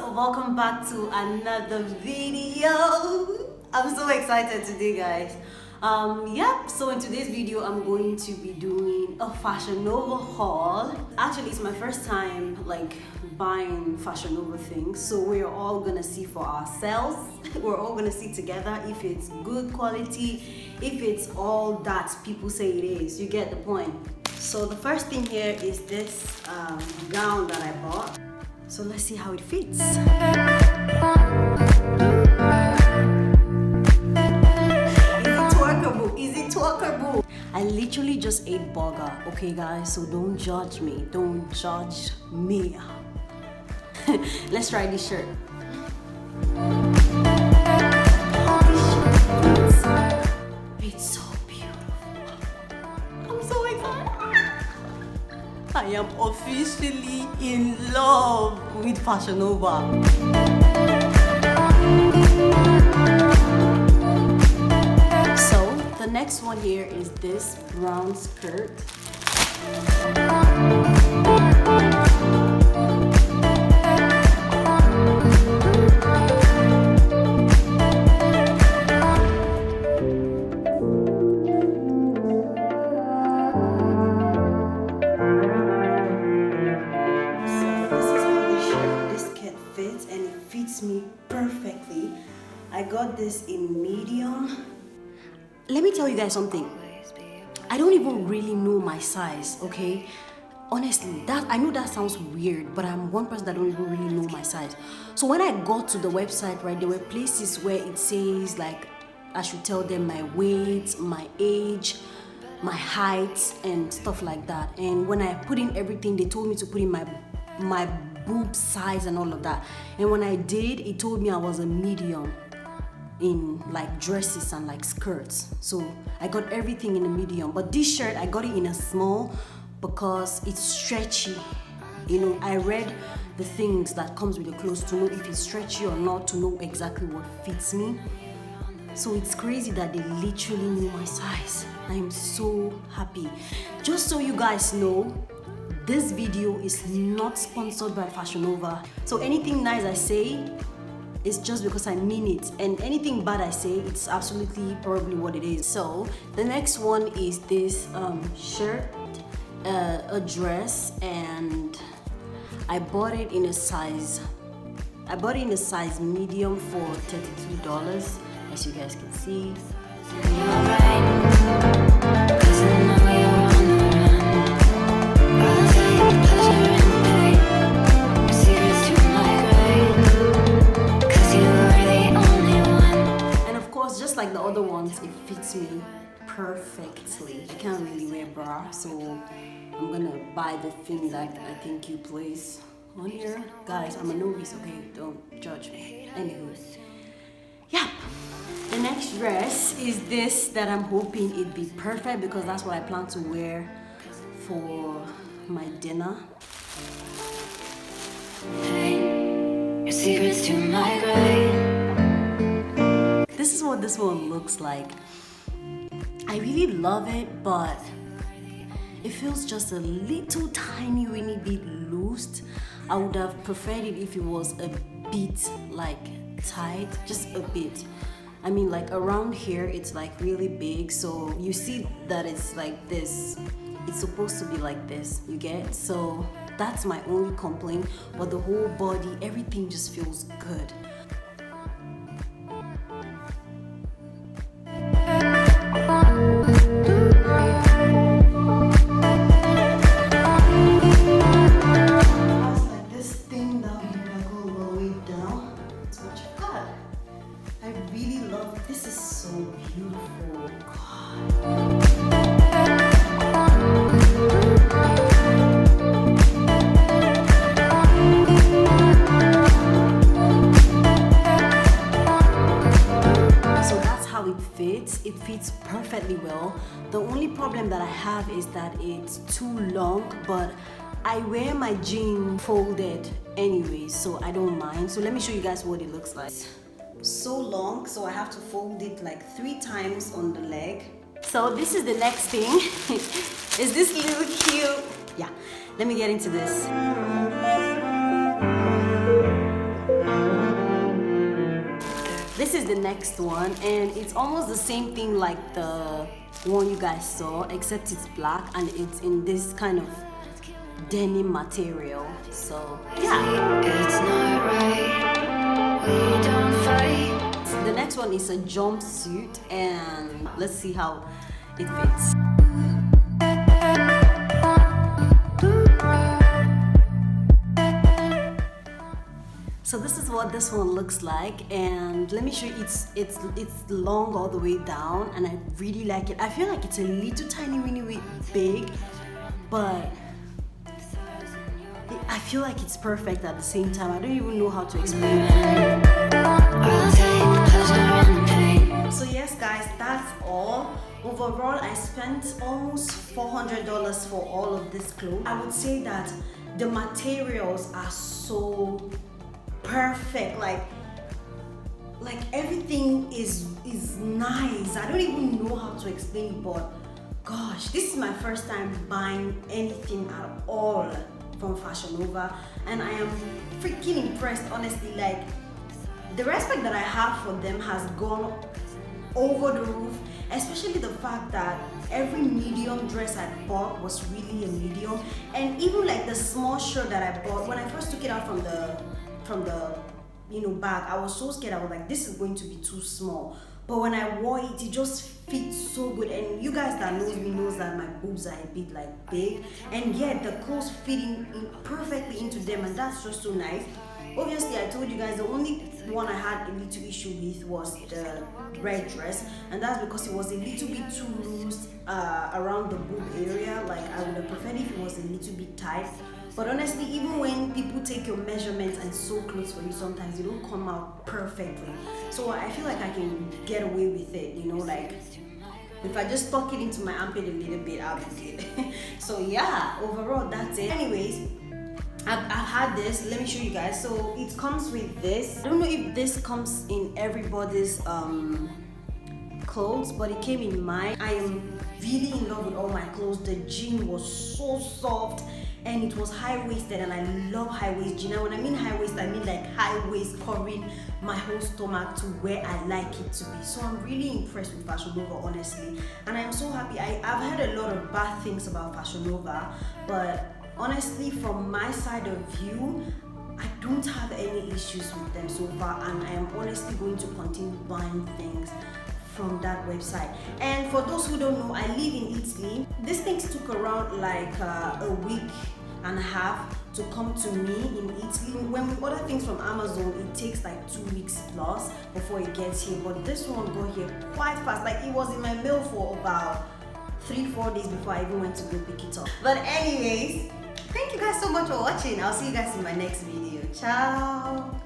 welcome back to another video. I'm so excited today, guys. So in today's video I'm going to be doing a Fashionova haul. Actually, it's my first time like buying Fashionova things, so we're all gonna see for ourselves. We're all gonna see together if it's good quality, if it's all that people say it is. You get the point. So the first thing here is this gown that I bought. So let's see how it fits. Is it twerkable? Is it twerkable? I literally just ate burger, okay guys? So don't judge me. Don't judge me. Let's try this shirt. It's so beautiful. I'm so excited. I am officially in love with Fashionova. So the next one here is this brown skirt. Me perfectly. I got this in medium. Let me tell you guys something. I don't even really know my size, okay? Honestly, I know that sounds weird, but I'm one person that don't even really know my size. So when I got to the website, right, there were places where it says like I should tell them my weight, my age, my height, and stuff like that. And when I put in everything, they told me to put in my boob size and all of that, and when I did, it told me I was a medium in like dresses and like skirts. So I got everything in a medium, but this shirt I got it in a small because it's stretchy. You know, I read the things that comes with the clothes to know if it's stretchy or not, to know exactly what fits me. So it's crazy that they literally knew my size. I am so happy. Just so you guys know, this video is not sponsored by Fashionova. So anything nice I say is just because I mean it. And anything bad I say, it's absolutely probably what it is. So the next one is this shirt, a dress, and I bought it in a size medium for $32, as you guys can see. Like the other ones, it fits me perfectly. I can't really wear bra, so I'm gonna buy the thing that I think you place on here. Guys, I'm a novice, okay? Don't judge me. Anywho, yeah. The next dress is this that I'm hoping it'd be perfect because that's what I plan to wear for my dinner. Hey, your secrets to my grave. This is what this one looks like. I really love it, but it feels just a little tiny bit loose. I would have preferred it if it was a bit like tight, just a bit. I mean, like around here it's like really big, so you see that it's like this. It's supposed to be like this, you get? So that's my only complaint, but the whole body, everything just feels good. This is so beautiful. God. So that's how it fits. It fits perfectly well. The only problem that I have is that it's too long, but I wear my jean folded anyway, so I don't mind. So let me show you guys what it looks like. So long, so I have to fold it like 3 times on the leg. So this is the next thing. Is this little cute? Yeah, let me get into this. this is the next one, and it's almost the same thing like the one you guys saw, except it's black and it's in this kind of denim material. So yeah, it's not right. We don't fight. The next one is a jumpsuit, and let's see how it fits. So this is what this one looks like, and let me show you. It's long all the way down, and I really like it. I feel like it's a little tiny weeny big, but I feel like it's perfect at the same time. I don't even know how to explain it. So yes guys, that's all. Overall, I spent almost $400 for all of this clothes. I would say that the materials are so perfect, like everything is nice. I don't even know how to explain it, but gosh, this is my first time buying anything at all from Fashionova, and I am freaking impressed, honestly. Like, the respect that I have for them has gone over the roof, especially the fact that every medium dress I bought was really a medium, and even like the small shirt that I bought, when I first took it out from the bag, I was so scared. I was like, this is going to be too small, but when I wore it, it just fits so good. And you guys that knows me knows that my boobs are a bit like big, and yet the clothes fitting perfectly into them, and that's just so nice. Obviously, I told you guys the only one I had a little issue with was the red dress, and that's because it was a little bit too loose around the boob area. Like, I would have preferred if it was a little bit tight. But honestly, even when people take your measurements and sew clothes for you, sometimes they don't come out perfectly. So I feel like I can get away with it, you know, like if I just tuck it into my armpit a little bit, I'll be good. So yeah, overall, that's it. Anyways, I've had this. Let me show you guys. So it comes with this. I don't know if this comes in everybody's clothes, but it came in mine. I am really in love with all my clothes. The jean was so soft, and it was high-waisted, and I love high-waist jean. And when I mean high-waist, I mean like high-waist covering my whole stomach to where I like it to be. So I'm really impressed with Fashionova, honestly, and I'm so happy. I've heard a lot of bad things about Fashionova, but honestly, from my side of view, I don't have any issues with them so far, and I am honestly going to continue buying things from that website. And for those who don't know, I live in Italy. These things took around like a week and a half to come to me in Italy. When we order things from Amazon, it takes like 2 weeks plus before it gets here, but this one got here quite fast. Like, it was in my mail for about 3-4 days before I even went to go pick it up. But anyways, thank you guys so much for watching. I'll see you guys in my next video. Ciao.